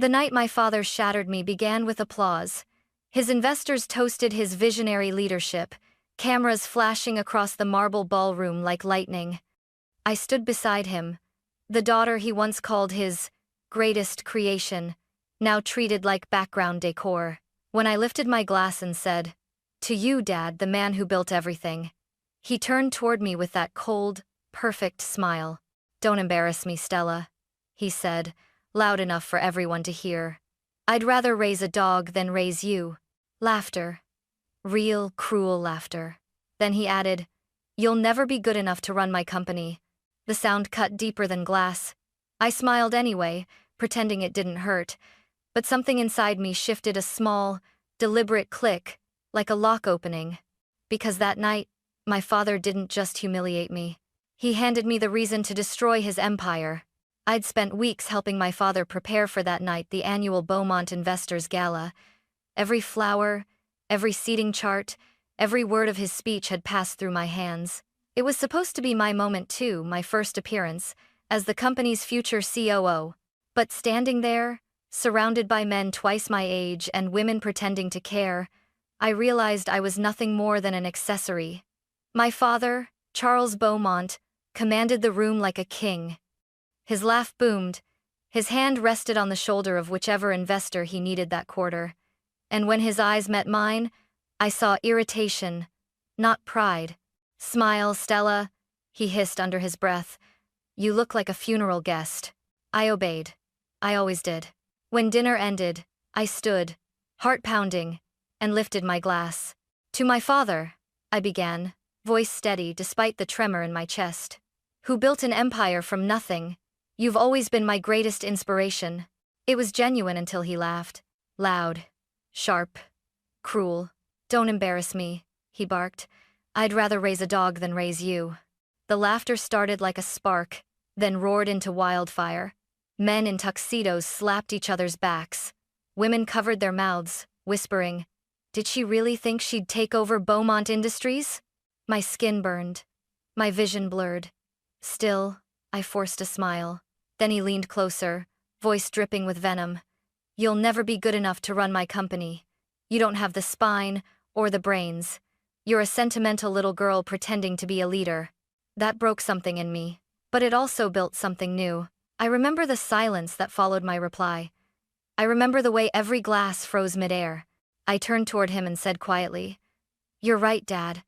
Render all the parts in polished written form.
The night my father shattered me began with applause. His investors toasted his visionary leadership, cameras flashing across the marble ballroom like lightning. I stood beside him, the daughter he once called his greatest creation, now treated like background decor. When I lifted my glass and said, "To you, Dad, the man who built everything," he turned toward me with that cold, perfect smile. "Don't embarrass me, Stella," he said, loud enough for everyone to hear. "I'd rather raise a dog than raise you." Laughter. Real, cruel laughter. Then he added, "You'll never be good enough to run my company." The sound cut deeper than glass. I smiled anyway, pretending it didn't hurt, but something inside me shifted a small, deliberate click, like a lock opening. Because that night, my father didn't just humiliate me. He handed me the reason to destroy his empire. I'd spent weeks helping my father prepare for that night, the annual Beaumont Investors Gala. Every flower, every seating chart, every word of his speech had passed through my hands. It was supposed to be my moment too, my first appearance, as the company's future COO. But standing there, surrounded by men twice my age and women pretending to care, I realized I was nothing more than an accessory. My father, Charles Beaumont, commanded the room like a king. His laugh boomed. His hand rested on the shoulder of whichever investor he needed that quarter. And when his eyes met mine, I saw irritation, not pride. "Smile, Stella," he hissed under his breath. "You look like a funeral guest." I obeyed. I always did. When dinner ended, I stood, heart pounding, and lifted my glass. "To my father," I began, voice steady despite the tremor in my chest. "Who built an empire from nothing. You've always been my greatest inspiration." It was genuine until he laughed. Loud, sharp, cruel. "Don't embarrass me," he barked. "I'd rather raise a dog than raise you." The laughter started like a spark, then roared into wildfire. Men in tuxedos slapped each other's backs. Women covered their mouths, whispering, "Did she really think she'd take over Beaumont Industries?" My skin burned. My vision blurred. Still, I forced a smile. Then he leaned closer, voice dripping with venom. "You'll never be good enough to run my company. You don't have the spine or the brains. You're a sentimental little girl pretending to be a leader." That broke something in me, but it also built something new. I remember the silence that followed my reply. I remember the way every glass froze midair. I turned toward him and said quietly, "You're right, Dad.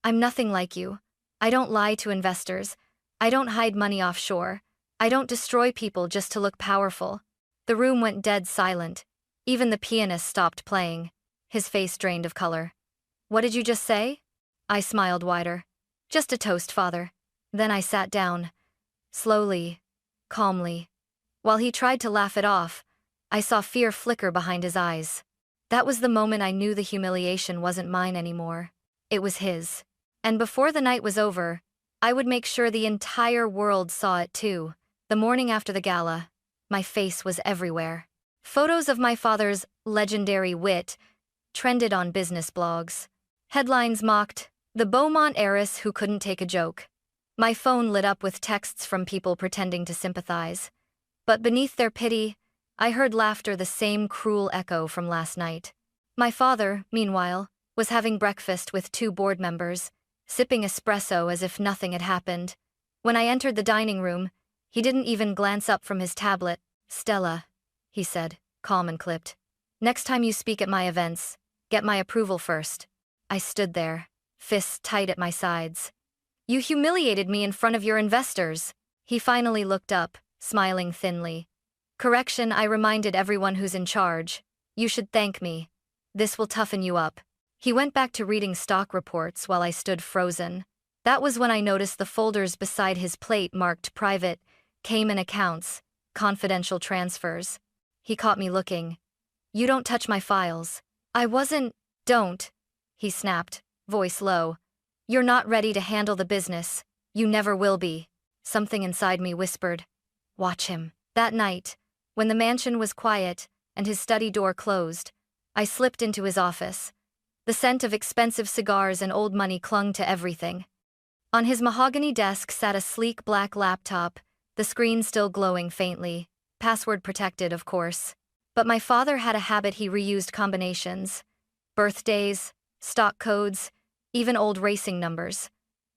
I'm nothing like you. I don't lie to investors. I don't hide money offshore. I don't destroy people just to look powerful." The room went dead silent. Even the pianist stopped playing. His face drained of color. "What did you just say?" I smiled wider. "Just a toast, Father." Then I sat down. Slowly, calmly. While he tried to laugh it off, I saw fear flicker behind his eyes. That was the moment I knew the humiliation wasn't mine anymore. It was his. And before the night was over, I would make sure the entire world saw it too. The morning after the gala, my face was everywhere. Photos of my father's legendary wit trended on business blogs. Headlines mocked, "The Beaumont heiress who couldn't take a joke." My phone lit up with texts from people pretending to sympathize. But beneath their pity, I heard laughter, the same cruel echo from last night. My father, meanwhile, was having breakfast with 2 board members, sipping espresso as if nothing had happened. When I entered the dining room, he didn't even glance up from his tablet. "Stella," he said, calm and clipped. "Next time you speak at my events, get my approval first." I stood there, fists tight at my sides. "You humiliated me in front of your investors." He finally looked up, smiling thinly. "Correction," I reminded everyone who's in charge. "You should thank me. This will toughen you up." He went back to reading stock reports while I stood frozen. That was when I noticed the folders beside his plate marked private, Cayman accounts, confidential transfers. He caught me looking. "You don't touch my files." "I wasn't." "Don't," he snapped, voice low. "You're not ready to handle the business. You never will be." Something inside me whispered, "Watch him." That night, when the mansion was quiet and his study door closed, I slipped into his office. The scent of expensive cigars and old money clung to everything. On his mahogany desk sat a sleek black laptop, the screen still glowing faintly, password protected, of course. But my father had a habit: he reused combinations. Birthdays, stock codes, even old racing numbers.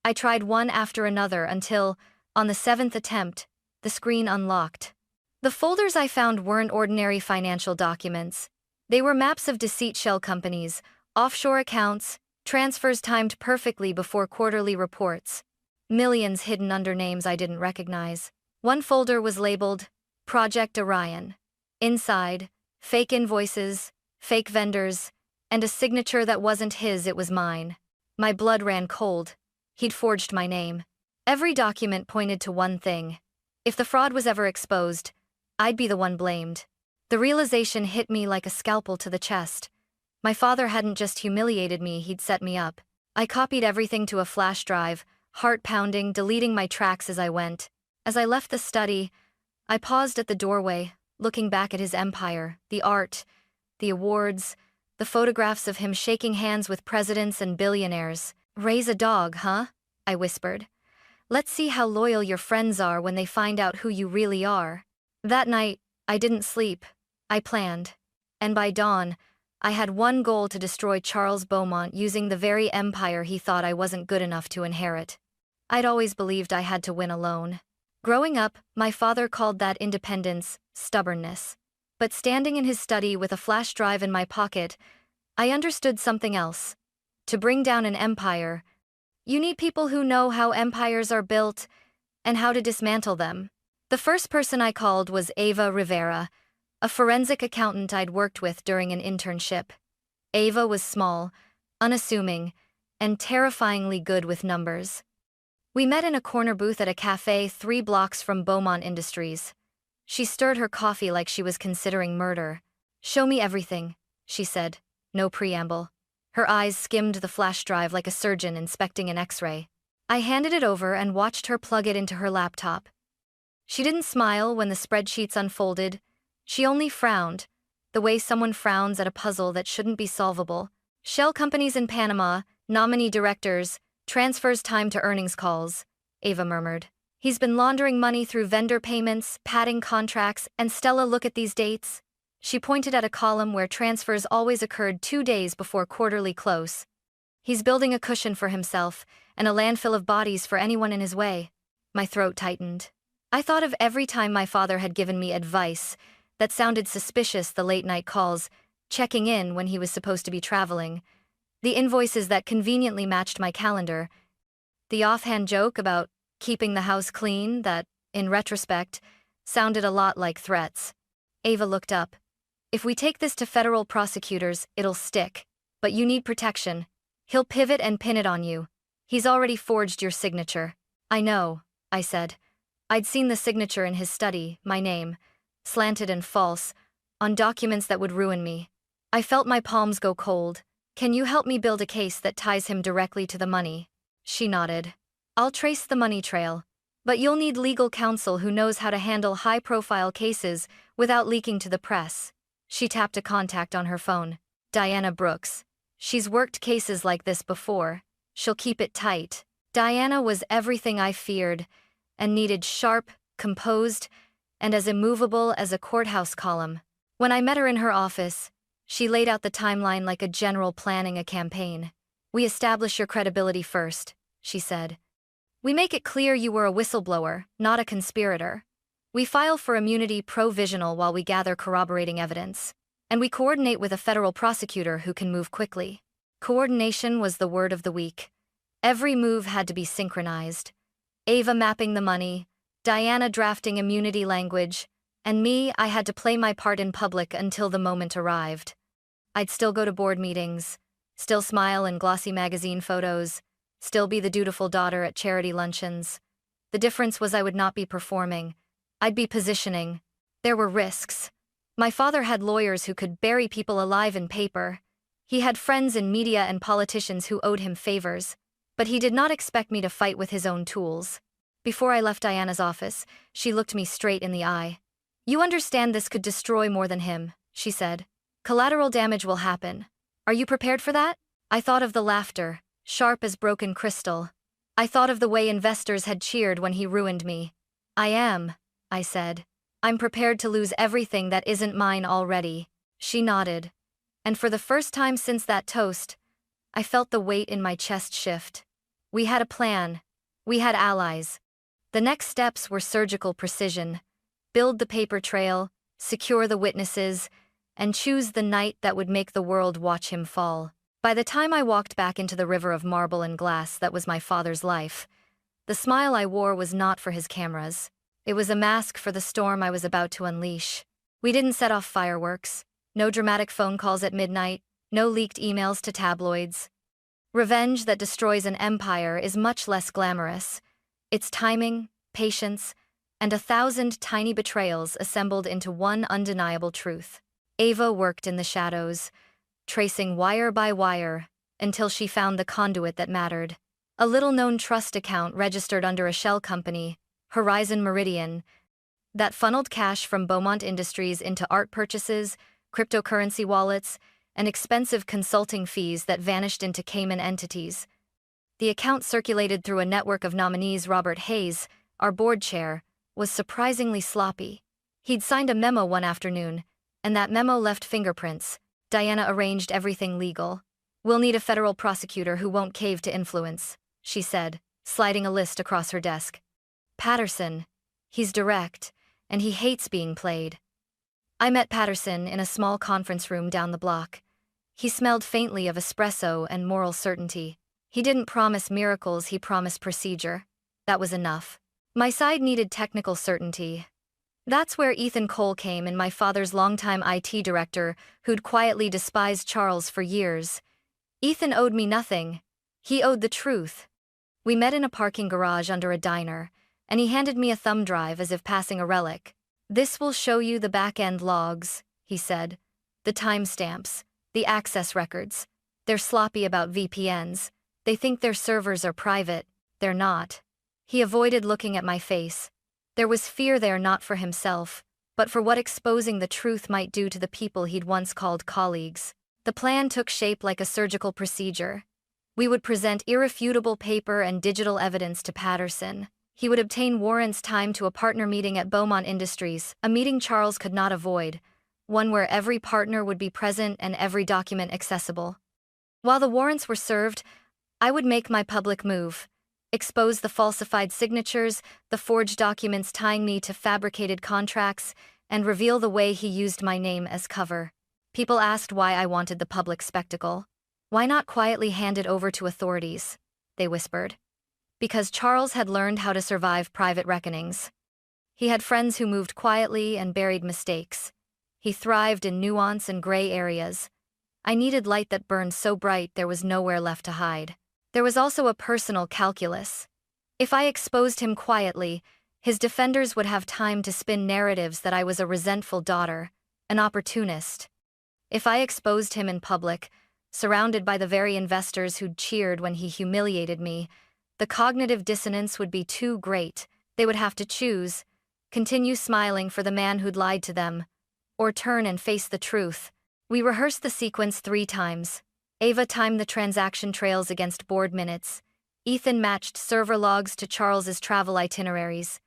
I tried one after another until, on the seventh attempt, the screen unlocked. The folders I found weren't ordinary financial documents. They were maps of deceit shell companies, offshore accounts, transfers timed perfectly before quarterly reports. Millions hidden under names I didn't recognize. One folder was labeled Project Orion. Inside, fake invoices, fake vendors, and a signature that wasn't his, it was mine. My blood ran cold. He'd forged my name. Every document pointed to one thing. If the fraud was ever exposed, I'd be the one blamed. The realization hit me like a scalpel to the chest. My father hadn't just humiliated me, he'd set me up. I copied everything to a flash drive, heart pounding, deleting my tracks as I went. As I left the study, I paused at the doorway, looking back at his empire, the art, the awards, the photographs of him shaking hands with presidents and billionaires. "Raise a dog, huh?" I whispered. "Let's see how loyal your friends are when they find out who you really are." That night, I didn't sleep. I planned. And by dawn, I had one goal: to destroy Charles Beaumont using the very empire he thought I wasn't good enough to inherit. I'd always believed I had to win alone. Growing up, my father called that independence stubbornness. But standing in his study with a flash drive in my pocket, I understood something else. To bring down an empire, you need people who know how empires are built and how to dismantle them. The first person I called was Ava Rivera, a forensic accountant I'd worked with during an internship. Ava was small, unassuming, and terrifyingly good with numbers. We met in a corner booth at a cafe 3 blocks from Beaumont Industries. She stirred her coffee like she was considering murder. "Show me everything," she said, no preamble. Her eyes skimmed the flash drive like a surgeon inspecting an X-ray. I handed it over and watched her plug it into her laptop. She didn't smile when the spreadsheets unfolded. She only frowned, the way someone frowns at a puzzle that shouldn't be solvable. "Shell companies in Panama, nominee directors, transfers timed to earnings calls," Ava murmured. "He's been laundering money through vendor payments, padding contracts, and Stella, look at these dates." She pointed at a column where transfers always occurred 2 days before quarterly close. "He's building a cushion for himself, and a landfill of bodies for anyone in his way." My throat tightened. I thought of every time my father had given me advice that sounded suspicious: the late-night calls, checking in when he was supposed to be traveling, the invoices that conveniently matched my calendar, the offhand joke about keeping the house clean that, in retrospect, sounded a lot like threats. Ava looked up. "If we take this to federal prosecutors, it'll stick. But you need protection. He'll pivot and pin it on you. He's already forged your signature." "I know," I said. I'd seen the signature in his study, my name, slanted and false, on documents that would ruin me. I felt my palms go cold. "Can you help me build a case that ties him directly to the money?" She nodded. "I'll trace the money trail. But you'll need legal counsel who knows how to handle high-profile cases without leaking to the press." She tapped a contact on her phone. "Diana Brooks. She's worked cases like this before. She'll keep it tight." Diana was everything I feared, and needed: sharp, composed, and as immovable as a courthouse column. When I met her in her office, she laid out the timeline like a general planning a campaign. "We establish your credibility first," she said. "We make it clear you were a whistleblower, not a conspirator. We file for immunity provisional while we gather corroborating evidence. And we coordinate with a federal prosecutor who can move quickly." Coordination was the word of the week. Every move had to be synchronized. Ava mapping the money, Diana drafting immunity language, and me, I had to play my part in public until the moment arrived. I'd still go to board meetings, still smile in glossy magazine photos, still be the dutiful daughter at charity luncheons. The difference was I would not be performing. I'd be positioning. There were risks. My father had lawyers who could bury people alive in paper. He had friends in media and politicians who owed him favors. But he did not expect me to fight with his own tools. Before I left Diana's office, she looked me straight in the eye. "You understand this could destroy more than him," she said. "Collateral damage will happen. Are you prepared for that?" I thought of the laughter, sharp as broken crystal. I thought of the way investors had cheered when he ruined me. "I am," I said. I'm prepared to lose everything that isn't mine already. She nodded. And for the first time since that toast, I felt the weight in my chest shift. We had a plan. We had allies. The next steps were surgical precision. Build the paper trail, secure the witnesses, and choose the night that would make the world watch him fall. By the time I walked back into the river of marble and glass that was my father's life, the smile I wore was not for his cameras. It was a mask for the storm I was about to unleash. We didn't set off fireworks. No dramatic phone calls at midnight. No leaked emails to tabloids. Revenge that destroys an empire is much less glamorous. It's timing, patience, and 1,000 tiny betrayals assembled into one undeniable truth. Ava worked in the shadows, tracing wire by wire, until she found the conduit that mattered. A little-known trust account registered under a shell company, Horizon Meridian, that funneled cash from Beaumont Industries into art purchases, cryptocurrency wallets, and expensive consulting fees that vanished into Cayman entities. The account circulated through a network of nominees. Robert Hayes, our board chair, was surprisingly sloppy. He'd signed a memo one afternoon, and that memo left fingerprints. Diana arranged everything legal. We'll need a federal prosecutor who won't cave to influence, she said, sliding a list across her desk. Patterson. He's direct, and he hates being played. I met Patterson in a small conference room down the block. He smelled faintly of espresso and moral certainty. He didn't promise miracles, he promised procedure. That was enough. My side needed technical certainty. That's where Ethan Cole came in, my father's longtime IT director, who'd quietly despised Charles for years. Ethan owed me nothing. He owed the truth. We met in a parking garage under a diner, and he handed me a thumb drive as if passing a relic. This will show you the back-end logs, he said. The timestamps, the access records. They're sloppy about VPNs. They think their servers are private. They're not. He avoided looking at my face. There was fear there, not for himself, but for what exposing the truth might do to the people he'd once called colleagues. The plan took shape like a surgical procedure. We would present irrefutable paper and digital evidence to Patterson. He would obtain warrants timed to a partner meeting at Beaumont Industries, a meeting Charles could not avoid, one where every partner would be present and every document accessible. While the warrants were served, I would make my public move, expose the falsified signatures, the forged documents tying me to fabricated contracts, and reveal the way he used my name as cover. People asked why I wanted the public spectacle. Why not quietly hand it over to authorities? They whispered. Because Charles had learned how to survive private reckonings. He had friends who moved quietly and buried mistakes. He thrived in nuance and gray areas. I needed light that burned so bright there was nowhere left to hide. There was also a personal calculus. If I exposed him quietly, his defenders would have time to spin narratives that I was a resentful daughter, an opportunist. If I exposed him in public, surrounded by the very investors who'd cheered when he humiliated me, the cognitive dissonance would be too great. They would have to choose, continue smiling for the man who'd lied to them, or turn and face the truth. We rehearsed the sequence 3 times. Ava timed the transaction trails against board minutes. Ethan matched server logs to Charles's travel itineraries.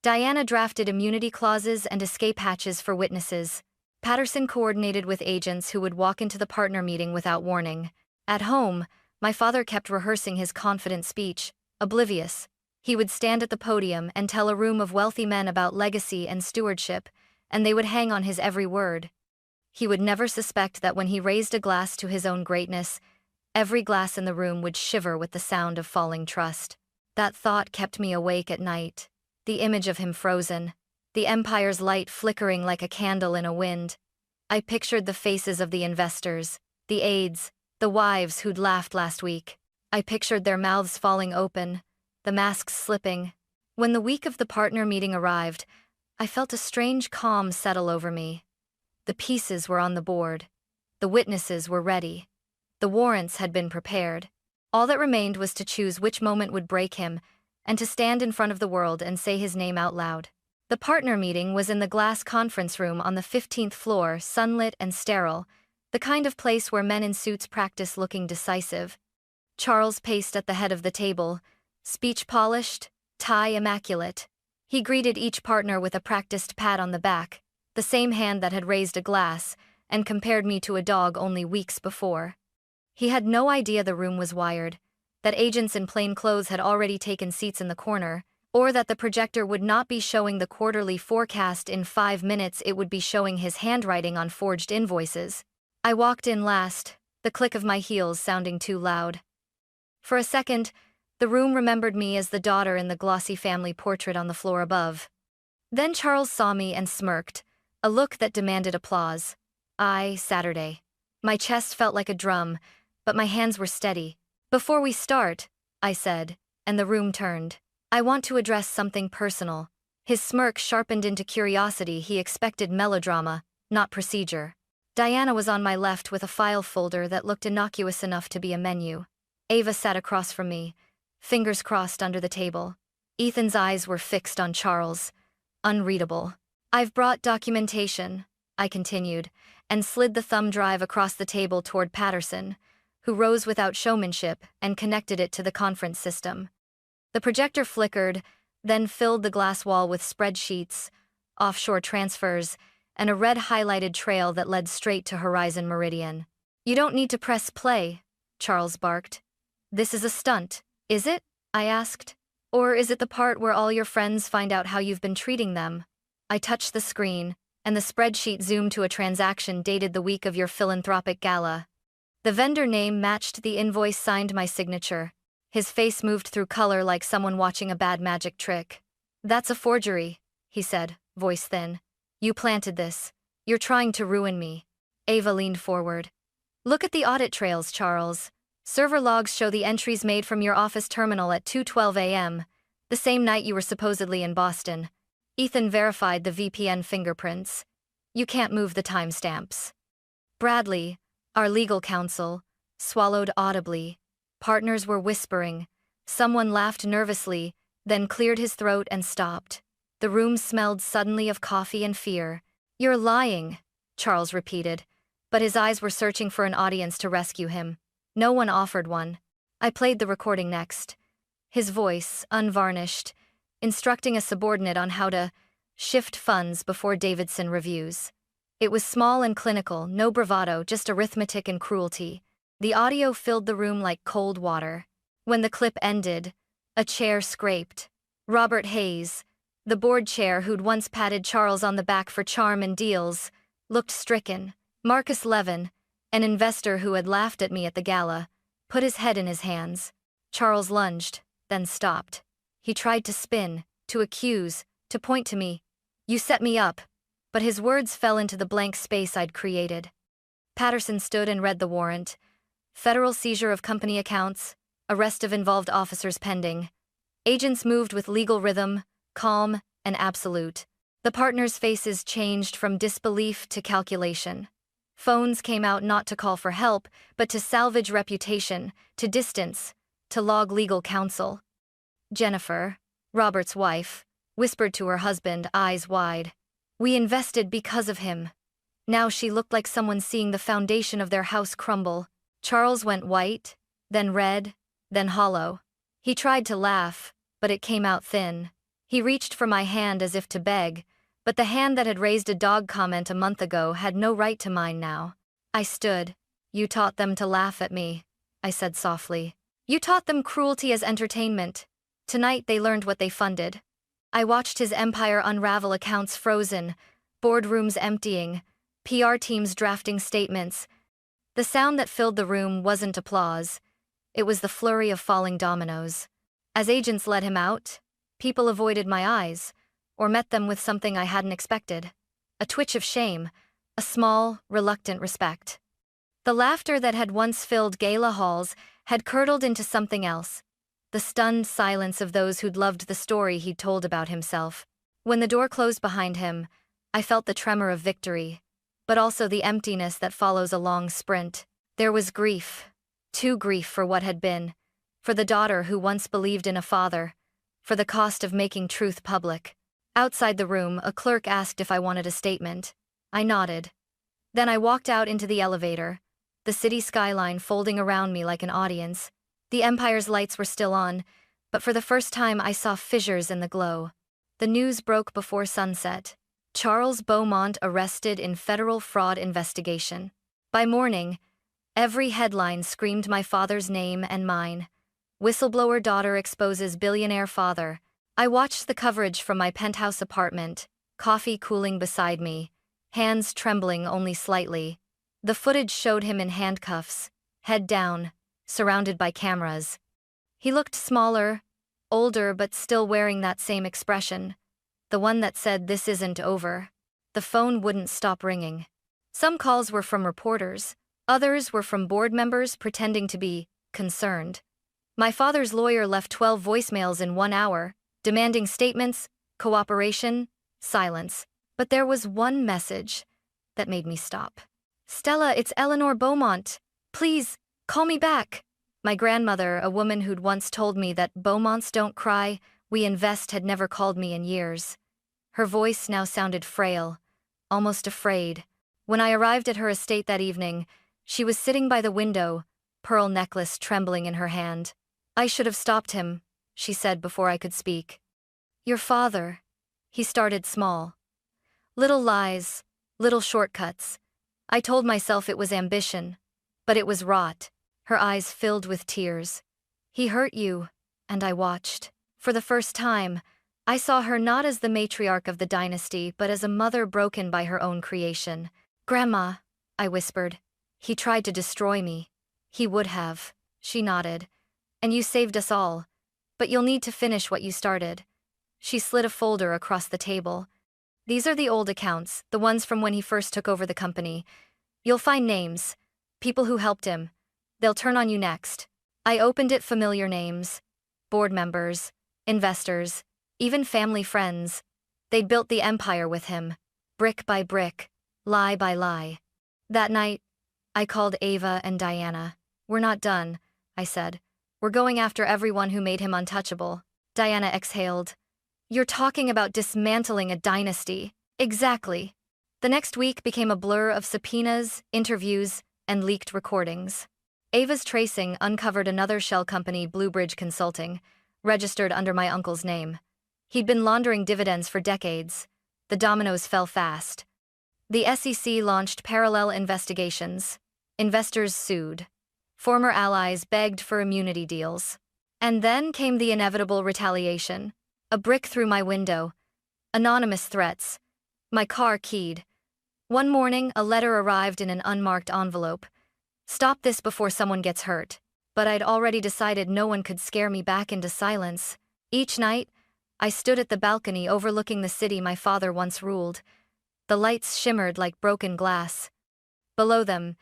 Diana drafted immunity clauses and escape hatches for witnesses. Patterson coordinated with agents who would walk into the partner meeting without warning. At home, my father kept rehearsing his confident speech, oblivious. He would stand at the podium and tell a room of wealthy men about legacy and stewardship, and they would hang on his every word. He would never suspect that when he raised a glass to his own greatness, every glass in the room would shiver with the sound of falling trust. That thought kept me awake at night. The image of him frozen, the empire's light flickering like a candle in a wind. I pictured the faces of the investors, the aides, the wives who'd laughed last week. I pictured their mouths falling open, the masks slipping. When the week of the partner meeting arrived, I felt a strange calm settle over me. The pieces were on the board. The witnesses were ready. The warrants had been prepared. All that remained was to choose which moment would break him, and to stand in front of the world and say his name out loud. The partner meeting was in the glass conference room on the 15th floor, sunlit and sterile, the kind of place where men in suits practice looking decisive. Charles paced at the head of the table, speech polished, tie immaculate. He greeted each partner with a practiced pat on the back, the same hand that had raised a glass, and compared me to a dog only weeks before. He had no idea the room was wired, that agents in plain clothes had already taken seats in the corner, or that the projector would not be showing the quarterly forecast in 5 minutes, it would be showing his handwriting on forged invoices. I walked in last, the click of my heels sounding too loud. For a second, the room remembered me as the daughter in the glossy family portrait on the floor above. Then Charles saw me and smirked, a look that demanded applause. Saturday. My chest felt like a drum, but my hands were steady. Before we start, I said, and the room turned. I want to address something personal. His smirk sharpened into curiosity. He expected melodrama, not procedure. Diana was on my left with a file folder that looked innocuous enough to be a menu. Ava sat across from me, fingers crossed under the table. Ethan's eyes were fixed on Charles. Unreadable. I've brought documentation, I continued, and slid the thumb drive across the table toward Patterson, who rose without showmanship and connected it to the conference system. The projector flickered, then filled the glass wall with spreadsheets, offshore transfers, and a red highlighted trail that led straight to Horizon Meridian. You don't need to press play, Charles barked. This is a stunt, is it? I asked. Or is it the part where all your friends find out how you've been treating them? I touched the screen, and the spreadsheet zoomed to a transaction dated the week of your philanthropic gala. The vendor name matched the invoice, signed my signature. His face moved through color like someone watching a bad magic trick. That's a forgery, he said, voice thin. You planted this. You're trying to ruin me. Ava leaned forward. Look at the audit trails, Charles. Server logs show the entries made from your office terminal at 2:12 a.m., the same night you were supposedly in Boston. Ethan verified the VPN fingerprints. You can't move the timestamps. Bradley, our legal counsel, swallowed audibly. Partners were whispering. Someone laughed nervously, then cleared his throat and stopped. The room smelled suddenly of coffee and fear. You're lying, Charles repeated, but his eyes were searching for an audience to rescue him. No one offered one. I played the recording next. His voice, unvarnished, instructing a subordinate on how to shift funds before Davidson reviews. It was small and clinical, no bravado, just arithmetic and cruelty. The audio filled the room like cold water. When the clip ended, a chair scraped. Robert Hayes, the board chair who'd once patted Charles on the back for charm and deals, looked stricken. Marcus Levin, an investor who had laughed at me at the gala, put his head in his hands. Charles lunged, then stopped. He tried to spin, to accuse, to point to me. You set me up. But his words fell into the blank space I'd created. Patterson stood and read the warrant. Federal seizure of company accounts, arrest of involved officers pending. Agents moved with legal rhythm, calm, and absolute. The partners' faces changed from disbelief to calculation. Phones came out not to call for help, but to salvage reputation, to distance, to log legal counsel. Jennifer, Robert's wife, whispered to her husband, eyes wide. We invested because of him. Now she looked like someone seeing the foundation of their house crumble. Charles went white, then red, then hollow. He tried to laugh, but it came out thin. He reached for my hand as if to beg, but the hand that had raised a dog comment a month ago had no right to mine now. I stood. You taught them to laugh at me, I said softly. You taught them cruelty as entertainment. Tonight they learned what they funded. I watched his empire unravel, accounts frozen, boardrooms emptying, PR teams drafting statements. The sound that filled the room wasn't applause. It was the flurry of falling dominoes. As agents led him out, people avoided my eyes, or met them with something I hadn't expected. A twitch of shame, a small, reluctant respect. The laughter that had once filled gala halls had curdled into something else. The stunned silence of those who'd loved the story he'd told about himself. When the door closed behind him, I felt the tremor of victory, but also the emptiness that follows a long sprint. There was grief, too grief for what had been, for the daughter who once believed in a father, for the cost of making truth public. Outside the room, a clerk asked if I wanted a statement. I nodded. Then I walked out into the elevator, the city skyline folding around me like an audience. The Empire's lights were still on, but for the first time I saw fissures in the glow. The news broke before sunset. Charles Beaumont arrested in federal fraud investigation. By morning, every headline screamed my father's name and mine. Whistleblower daughter exposes billionaire father. I watched the coverage from my penthouse apartment, coffee cooling beside me, hands trembling only slightly. The footage showed him in handcuffs, head down, surrounded by cameras. He looked smaller, older, but still wearing that same expression, the one that said this isn't over. The phone wouldn't stop ringing. Some calls were from reporters, others were from board members pretending to be concerned. My father's lawyer left 12 voicemails in 1 hour, demanding statements, cooperation, silence. But there was one message that made me stop. "Stella, it's Eleanor Beaumont. Please, call me back." My grandmother, a woman who'd once told me that Beaumonts don't cry, we invest, had never called me in years. Her voice now sounded frail, almost afraid. When I arrived at her estate that evening, she was sitting by the window, pearl necklace trembling in her hand. "I should have stopped him," she said before I could speak. "Your father." He started small. Little lies, little shortcuts. I told myself it was ambition, but it was rot. Her eyes filled with tears. "He hurt you," and I watched. For the first time, I saw her not as the matriarch of the dynasty, but as a mother broken by her own creation. "Grandma," I whispered, "he tried to destroy me." "He would have," she nodded. "And you saved us all. But you'll need to finish what you started." She slid a folder across the table. "These are the old accounts, the ones from when he first took over the company. You'll find names, people who helped him. They'll turn on you next." I opened it. Familiar names. Board members, investors, even family friends. They'd built the empire with him, brick by brick, lie by lie. That night, I called Ava and Diana. "We're not done," I said. "We're going after everyone who made him untouchable." Diana exhaled. "You're talking about dismantling a dynasty." "Exactly." The next week became a blur of subpoenas, interviews, and leaked recordings. Ava's tracing uncovered another shell company, Bluebridge Consulting, registered under my uncle's name. He'd been laundering dividends for decades. The dominoes fell fast. The SEC launched parallel investigations. Investors sued. Former allies begged for immunity deals. And then came the inevitable retaliation. A brick through my window. Anonymous threats. My car keyed. One morning, a letter arrived in an unmarked envelope. "Stop this before someone gets hurt." But I'd already decided no one could scare me back into silence. Each night, I stood at the balcony overlooking the city my father once ruled. The lights shimmered like broken glass. Below them,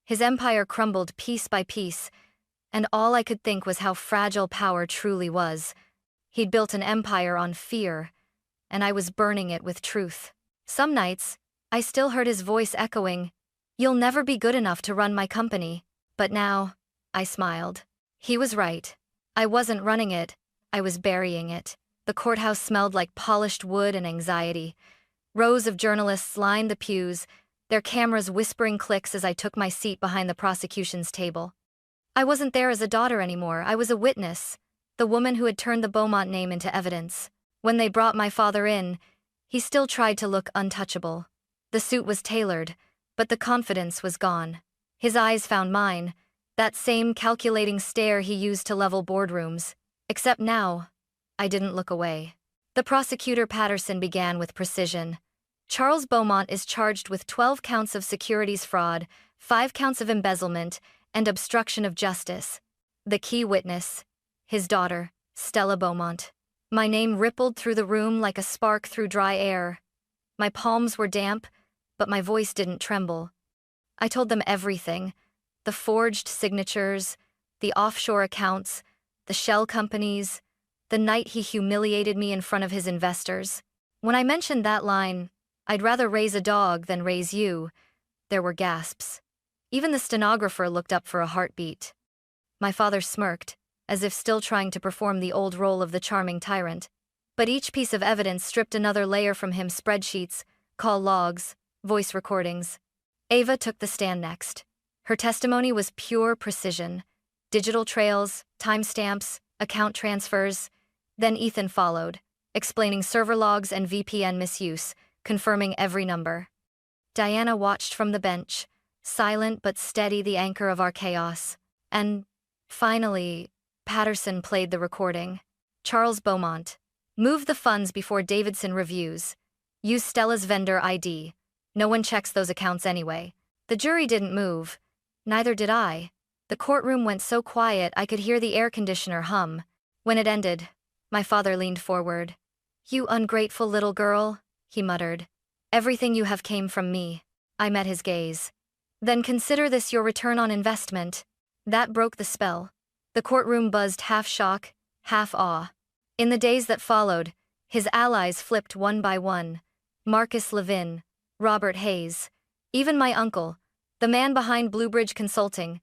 his empire crumbled piece by piece, and all I could think was how fragile power truly was. He'd built an empire on fear, and I was burning it with truth. Some nights, I still heard his voice echoing, "You'll never be good enough to run my company." But now, I smiled. He was right. I wasn't running it, I was burying it. The courthouse smelled like polished wood and anxiety. Rows of journalists lined the pews, their cameras whispering clicks as I took my seat behind the prosecution's table. I wasn't there as a daughter anymore, I was a witness, the woman who had turned the Beaumont name into evidence. When they brought my father in, he still tried to look untouchable. The suit was tailored, but the confidence was gone. His eyes found mine, that same calculating stare he used to level boardrooms. Except now, I didn't look away. The prosecutor Patterson began with precision. "Charles Beaumont is charged with 12 counts of securities fraud, 5 counts of embezzlement, and obstruction of justice. The key witness, his daughter, Stella Beaumont." My name rippled through the room like a spark through dry air. My palms were damp, but my voice didn't tremble. I told them everything. The forged signatures, the offshore accounts, the shell companies, the night he humiliated me in front of his investors. When I mentioned that line, "I'd rather raise a dog than raise you," there were gasps. Even the stenographer looked up for a heartbeat. My father smirked, as if still trying to perform the old role of the charming tyrant. But each piece of evidence stripped another layer from him: spreadsheets, call logs, voice recordings. Ava took the stand next. Her testimony was pure precision. Digital trails, timestamps, account transfers. Then Ethan followed. explaining server logs and VPN misuse, confirming every number. Diana watched from the bench, silent but steady, the anchor of our chaos. And, finally, Patterson played the recording. Charles Beaumont. Move the funds before Davidson reviews. Use Stella's vendor ID. No one checks those accounts anyway. The jury didn't move. Neither did I. The courtroom went so quiet I could hear the air conditioner hum. When it ended, my father leaned forward. "You ungrateful little girl," he muttered. "Everything you have came from me." I met his gaze. "Then consider this your return on investment." That broke the spell. The courtroom buzzed, half shock, half awe. In the days that followed, his allies flipped one by one. Marcus Levin, Robert Hayes, even my uncle, the man behind Bluebridge Consulting.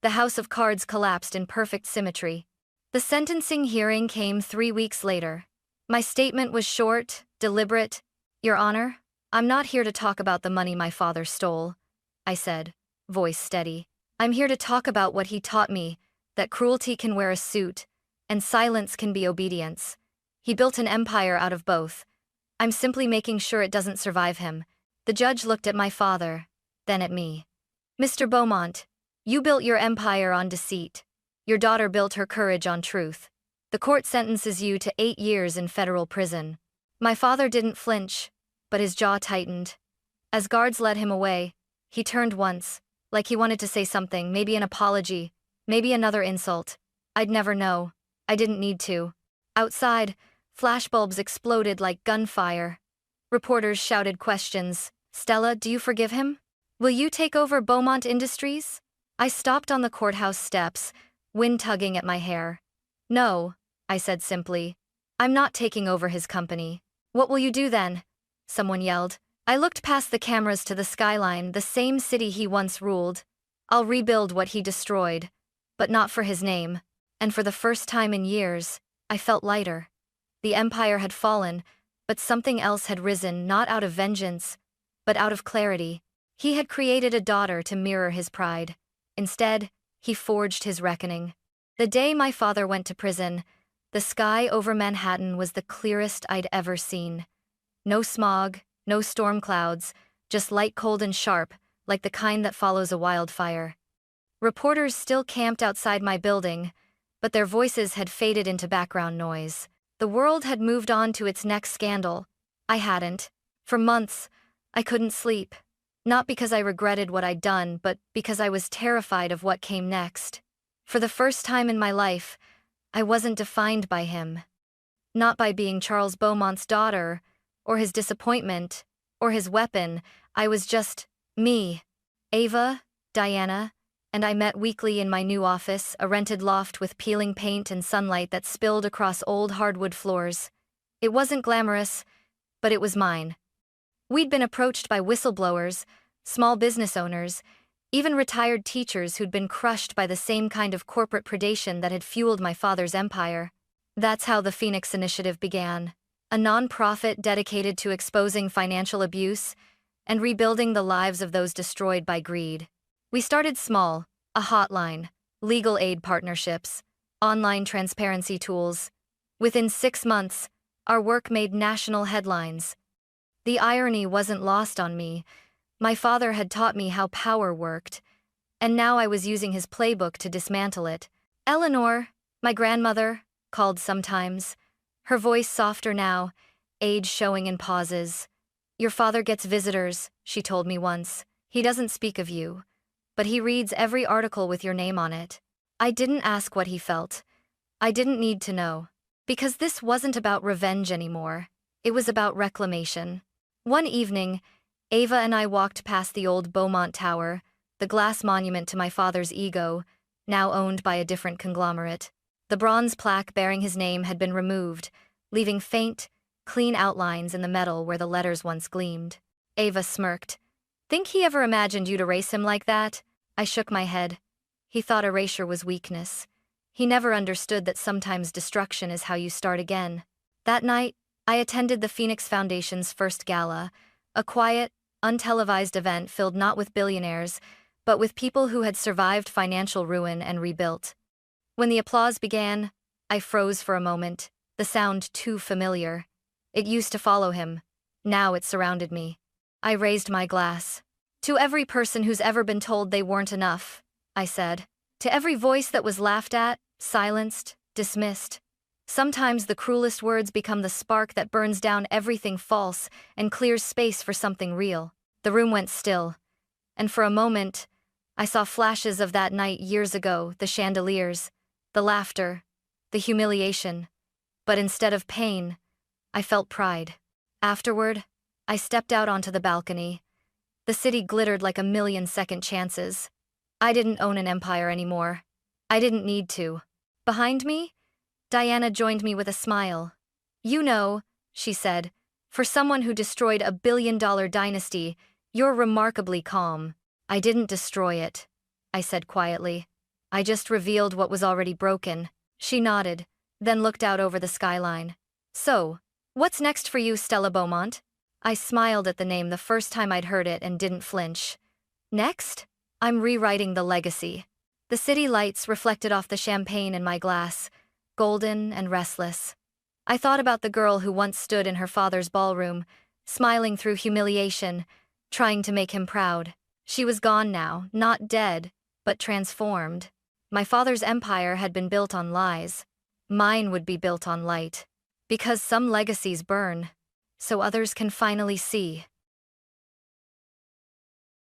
The house of cards collapsed in perfect symmetry. The sentencing hearing came 3 weeks later. My statement was short, deliberate. "Your Honor, I'm not here to talk about the money my father stole," I said, voice steady. "I'm here to talk about what he taught me, that cruelty can wear a suit, and silence can be obedience. He built an empire out of both. I'm simply making sure it doesn't survive him." The judge looked at my father, then at me. "Mr. Beaumont, you built your empire on deceit. Your daughter built her courage on truth. The court sentences you to 8 years in federal prison." My father didn't flinch, but his jaw tightened. As guards led him away, he turned once, like he wanted to say something, maybe an apology, maybe another insult. I'd never know. I didn't need to. Outside, flashbulbs exploded like gunfire. Reporters shouted questions. "Stella, do you forgive him? Will you take over Beaumont Industries?" I stopped on the courthouse steps, wind tugging at my hair. "No," I said simply. "I'm not taking over his company." "What will you do then?" someone yelled. I looked past the cameras to the skyline, the same city he once ruled. "I'll rebuild what he destroyed, but not for his name." And for the first time in years, I felt lighter. The empire had fallen, but something else had risen, not out of vengeance, but out of clarity. He had created a daughter to mirror his pride. Instead, he forged his reckoning. The day my father went to prison, the sky over Manhattan was the clearest I'd ever seen. No smog, no storm clouds, just light, cold and sharp, like the kind that follows a wildfire. Reporters still camped outside my building, but their voices had faded into background noise. The world had moved on to its next scandal. I hadn't. For months, I couldn't sleep. Not because I regretted what I'd done, but because I was terrified of what came next. For the first time in my life, I wasn't defined by him. Not by being Charles Beaumont's daughter, or his disappointment, or his weapon. I was just me. Ava, Diana, and I met weekly in my new office, a rented loft with peeling paint and sunlight that spilled across old hardwood floors. It wasn't glamorous, but it was mine. We'd been approached by whistleblowers, small business owners, even retired teachers who'd been crushed by the same kind of corporate predation that had fueled my father's empire. That's how the Phoenix Initiative began, a nonprofit dedicated to exposing financial abuse and rebuilding the lives of those destroyed by greed. We started small, a hotline, legal aid partnerships, online transparency tools. Within 6 months, our work made national headlines. The irony wasn't lost on me. My father had taught me how power worked, and now I was using his playbook to dismantle it. Eleanor, my grandmother, called sometimes, her voice softer now, age showing in pauses. "Your father gets visitors," she told me once. "He doesn't speak of you, but he reads every article with your name on it." I didn't ask what he felt. I didn't need to know. Because this wasn't about revenge anymore. It was about reclamation. One evening, Ava and I walked past the old Beaumont Tower, the glass monument to my father's ego, now owned by a different conglomerate. The bronze plaque bearing his name had been removed, leaving faint, clean outlines in the metal where the letters once gleamed. Ava smirked. "Think he ever imagined you'd erase him like that?" I shook my head. He thought erasure was weakness. He never understood that sometimes destruction is how you start again. That night, I attended the Phoenix Foundation's first gala, a quiet, untelevised event filled not with billionaires, but with people who had survived financial ruin and rebuilt. When the applause began, I froze for a moment. the sound too familiar. It used to follow him. Now it surrounded me. I raised my glass. To every person who's ever been told they weren't enough, I said. To every voice that was laughed at, silenced, dismissed. Sometimes the cruelest words become the spark that burns down everything false and clears space for something real. The room went still, and for a moment, I saw flashes of that night years ago, the chandeliers, the laughter, the humiliation. But instead of pain, I felt pride. Afterward, I stepped out onto the balcony. The city glittered like a million second chances. I didn't own an empire anymore. I didn't need to. Behind me, Diana joined me with a smile. You know, she said, for someone who destroyed a billion-dollar dynasty, you're remarkably calm. I didn't destroy it, I said quietly. I just revealed what was already broken. She nodded, then looked out over the skyline. So, what's next for you, Stella Beaumont? I smiled at the name the first time I'd heard it and didn't flinch. Next, I'm rewriting the legacy. The city lights reflected off the champagne in my glass, golden and restless. I thought about the girl who once stood in her father's ballroom, smiling through humiliation, trying to make him proud. She was gone now, not dead, but transformed. My father's empire had been built on lies. Mine would be built on light. Because some legacies burn, so others can finally see.